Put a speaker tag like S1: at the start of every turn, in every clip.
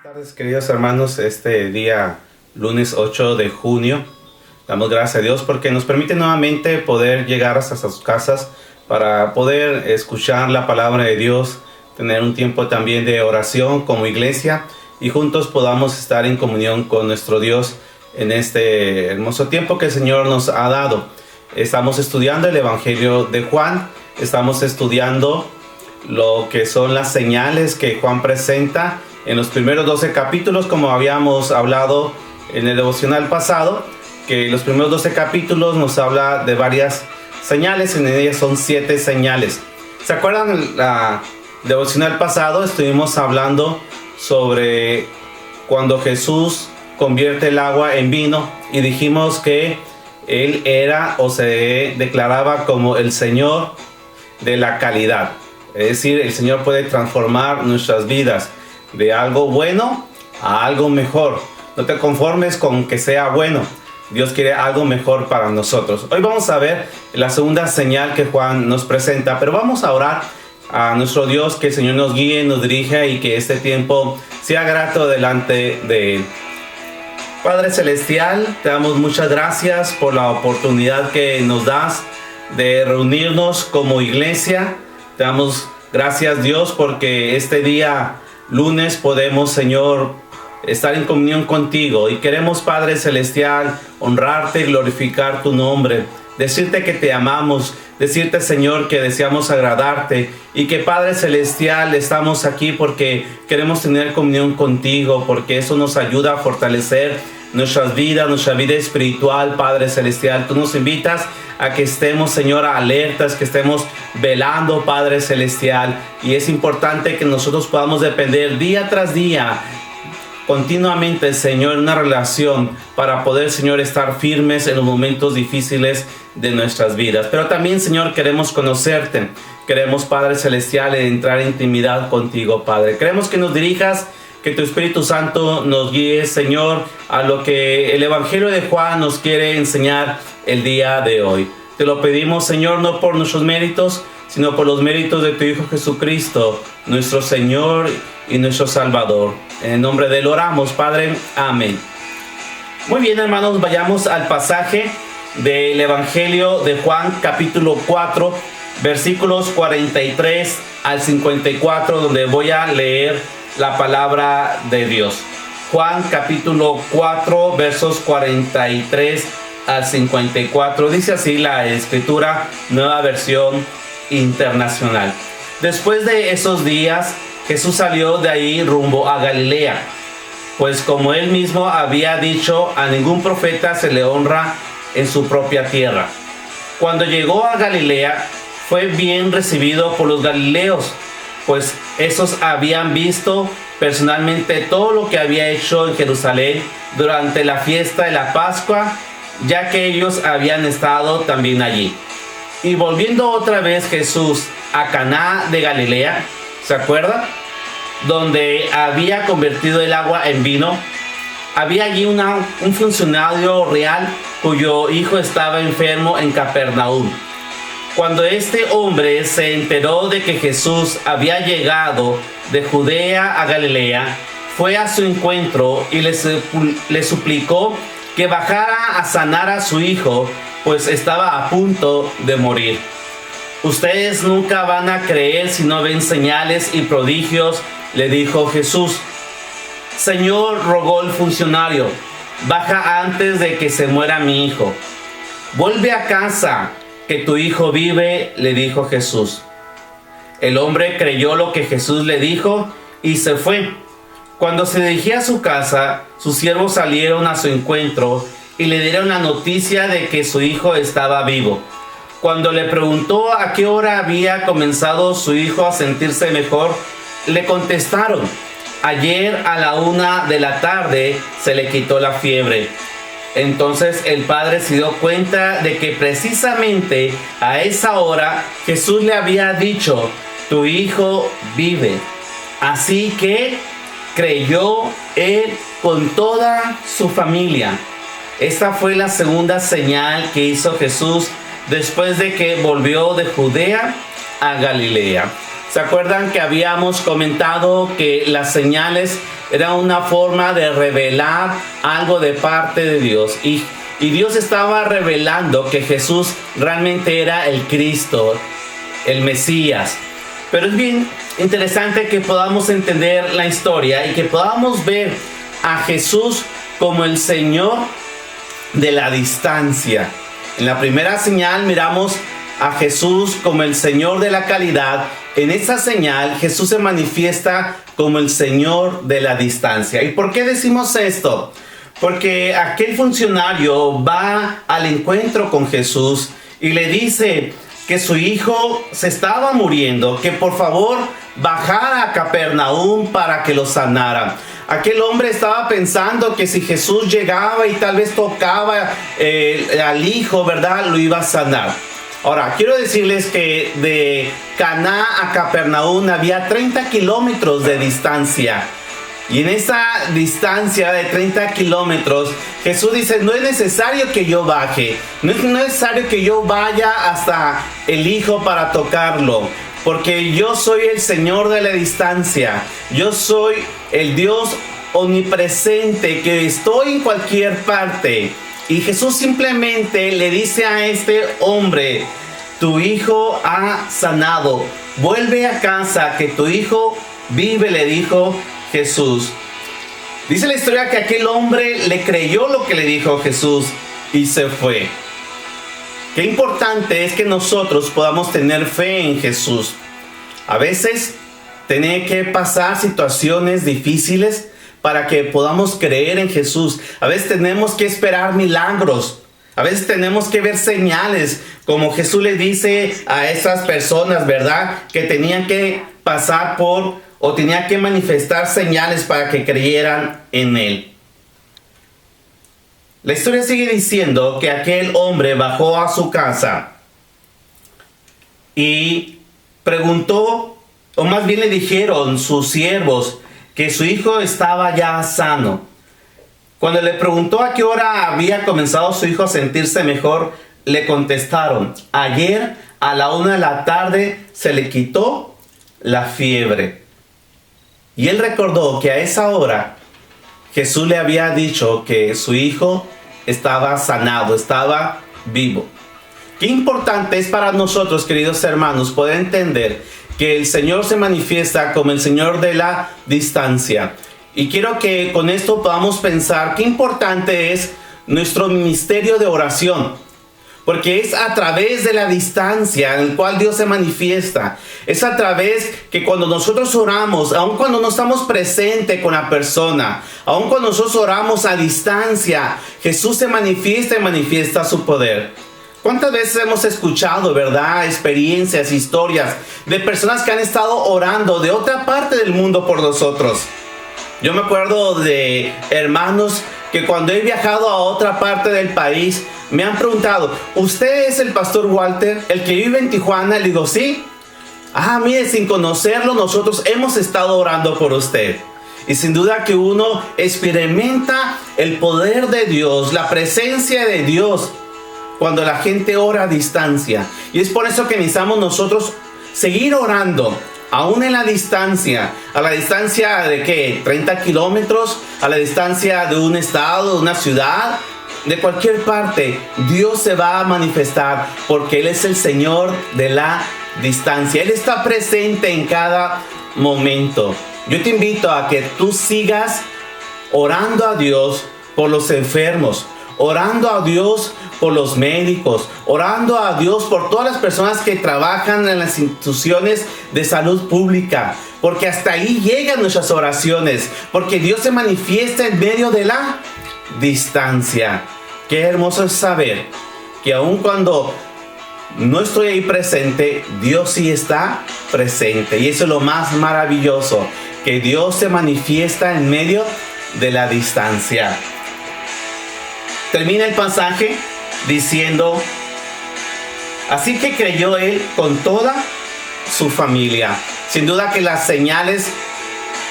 S1: Buenas tardes, queridos hermanos. Este día, lunes 8 de junio, damos gracias a Dios porque nos permite nuevamente poder llegar hasta sus casas para poder escuchar la palabra de Dios, tener un tiempo también de oración como iglesia y juntos podamos estar en comunión con nuestro Dios en este hermoso tiempo que el Señor nos ha dado. Estamos estudiando el Evangelio de Juan, estamos estudiando lo que son las señales que Juan presenta en los primeros 12 capítulos, como habíamos hablado en el devocional pasado, que los primeros 12 capítulos nos habla de varias señales, en ellas son 7 señales. ¿Se acuerdan? La devocional pasado estuvimos hablando sobre cuando Jesús convierte el agua en vino y dijimos que Él era o se declaraba como el Señor de la calidad. Es decir, el Señor puede transformar nuestras vidas de algo bueno a algo mejor. No te conformes con que sea bueno. Dios quiere algo mejor para nosotros. Hoy vamos a ver la segunda señal que Juan nos presenta, pero vamos a orar a nuestro Dios, que el Señor nos guíe, nos dirija y que este tiempo sea grato delante de Él. Padre Celestial, te damos muchas gracias por la oportunidad que nos das de reunirnos como iglesia. Te damos gracias, Dios, porque este día lunes podemos, Señor, estar en comunión contigo y queremos, Padre Celestial, honrarte y glorificar tu nombre, decirte que te amamos, decirte, Señor, que deseamos agradarte y que, Padre Celestial, estamos aquí porque queremos tener comunión contigo, porque eso nos ayuda a fortalecer nuestras vidas, nuestra vida espiritual. Padre Celestial, tú nos invitas a que estemos, Señor, alertas, que estemos velando, Padre Celestial, y es importante que nosotros podamos depender día tras día continuamente, Señor, en una relación para poder, Señor, estar firmes en los momentos difíciles de nuestras vidas. Pero también, Señor, queremos conocerte. Queremos, Padre Celestial, entrar en intimidad contigo, Padre. Queremos que nos dirijas, que tu Espíritu Santo nos guíe, Señor, a lo que el Evangelio de Juan nos quiere enseñar el día de hoy. Te lo pedimos, Señor, no por nuestros méritos, sino por los méritos de tu Hijo Jesucristo, nuestro Señor y nuestro Salvador. En el nombre de Él oramos, Padre. Amén. Muy bien, hermanos, vayamos al pasaje del Evangelio de Juan, capítulo 4, versículos 43 al 54, donde voy a leer la palabra de Dios. Juan, capítulo 4, versos 43 al 54. Dice así la Escritura, Nueva Versión Internacional. Después de esos días, Jesús salió de ahí rumbo a Galilea, pues como él mismo había dicho, a ningún profeta se le honra en su propia tierra. Cuando llegó a Galilea, fue bien recibido por los galileos, pues esos habían visto personalmente todo lo que había hecho en Jerusalén durante la fiesta de la Pascua, ya que ellos habían estado también allí. Y volviendo otra vez Jesús a Caná de Galilea, ¿se acuerda? Donde había convertido el agua en vino, había allí un funcionario real cuyo hijo estaba enfermo en Capernaum. Cuando este hombre se enteró de que Jesús había llegado de Judea a Galilea, fue a su encuentro y le suplicó que bajara a sanar a su hijo, pues estaba a punto de morir. Ustedes nunca van a creer si no ven señales y prodigios, le dijo Jesús. Señor, rogó el funcionario, baja antes de que se muera mi hijo. Vuelve a casa, que tu hijo vive, le dijo Jesús. El hombre creyó lo que Jesús le dijo y se fue. Cuando se dirigía a su casa, sus siervos salieron a su encuentro y le dieron la noticia de que su hijo estaba vivo. Cuando le preguntó a qué hora había comenzado su hijo a sentirse mejor, le contestaron, ayer a la 1 de la tarde se le quitó la fiebre. Entonces el padre se dio cuenta de que precisamente a esa hora Jesús le había dicho, tu hijo vive. Así que creyó él con toda su familia. Esta fue la segunda señal que hizo Jesús después de que volvió de Judea a Galilea. ¿Se acuerdan que habíamos comentado que las señales era una forma de revelar algo de parte de Dios. Y Dios estaba revelando que Jesús realmente era el Cristo, el Mesías. Pero es bien interesante que podamos entender la historia y que podamos ver a Jesús como el Señor de la distancia. En la primera señal miramos a Jesús como el Señor de la calidad. En esa señal Jesús se manifiesta como el Señor de la distancia. ¿Y por qué decimos esto? Porque aquel funcionario va al encuentro con Jesús y le dice que su hijo se estaba muriendo, que por favor bajara a Capernaum para que lo sanara. Aquel hombre estaba pensando que si Jesús llegaba y tal vez tocaba al hijo, ¿verdad?, lo iba a sanar. Ahora, quiero decirles que de Caná a Capernaum había 30 kilómetros de distancia. Y en esa distancia de 30 kilómetros, Jesús dice, no es necesario que yo baje, no es necesario que yo vaya hasta el hijo para tocarlo, porque yo soy el Señor de la distancia, yo soy el Dios omnipresente, que estoy en cualquier parte. Y Jesús simplemente le dice a este hombre, tu hijo ha sanado, vuelve a casa, que tu hijo vive, le dijo Jesús. Dice la historia que aquel hombre le creyó lo que le dijo Jesús y se fue. Qué importante es que nosotros podamos tener fe en Jesús. A veces tiene que pasar situaciones difíciles para que podamos creer en Jesús. A veces tenemos que esperar milagros. A veces tenemos que ver señales, como Jesús le dice a esas personas, ¿verdad?, que tenían que pasar por o tenía que manifestar señales para que creyeran en él. La historia sigue diciendo que aquel hombre bajó a su casa y preguntó, o más bien le dijeron sus siervos, que su hijo estaba ya sano. Cuando le preguntó a qué hora había comenzado su hijo a sentirse mejor, le contestaron, ayer a la 1 de la tarde se le quitó la fiebre. Y él recordó que a esa hora Jesús le había dicho que su hijo estaba sanado, estaba vivo. Qué importante es para nosotros, queridos hermanos, poder entender que el Señor se manifiesta como el Señor de la distancia. Y quiero que con esto podamos pensar qué importante es nuestro ministerio de oración. Porque es a través de la distancia en el cual Dios se manifiesta. Es a través que cuando nosotros oramos, aun cuando no estamos presentes con la persona, aun cuando nosotros oramos a distancia, Jesús se manifiesta y manifiesta su poder. ¿Cuántas veces hemos escuchado, verdad, experiencias, historias de personas que han estado orando de otra parte del mundo por nosotros? Yo me acuerdo de hermanos que cuando he viajado a otra parte del país me han preguntado, ¿usted es el pastor Walter, el que vive en Tijuana? Le digo, sí. Ah, mire, sin conocerlo, nosotros hemos estado orando por usted. Y sin duda que uno experimenta el poder de Dios, la presencia de Dios, cuando la gente ora a distancia. Y es por eso que necesitamos nosotros seguir orando, aún en la distancia. ¿A la distancia de qué? ¿30 kilómetros? ¿A la distancia de un estado, de una ciudad? De cualquier parte, Dios se va a manifestar porque Él es el Señor de la distancia. Él está presente en cada momento. Yo te invito a que tú sigas orando a Dios por los enfermos, orando a Dios por los médicos, orando a Dios por todas las personas que trabajan en las instituciones de salud pública, porque hasta ahí llegan nuestras oraciones, porque Dios se manifiesta en medio de la distancia. Qué hermoso es saber que aun cuando no estoy ahí presente, Dios sí está presente. Y eso es lo más maravilloso, que Dios se manifiesta en medio de la distancia. Termina el pasaje diciendo, así que creyó él con toda su familia. Sin duda que las señales,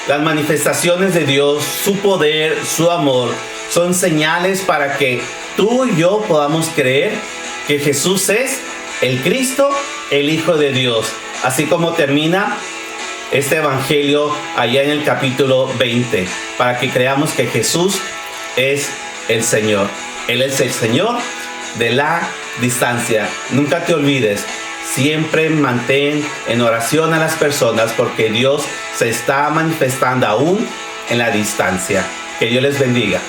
S1: las manifestaciones de Dios, su poder, su amor, son señales para que tú y yo podamos creer que Jesús es el Cristo, el Hijo de Dios. Así como termina este evangelio allá en el capítulo 20, para que creamos que Jesús es el Señor. Él es el Señor de la distancia. Nunca te olvides, siempre mantén en oración a las personas, porque Dios se está manifestando aún en la distancia. Que Dios les bendiga.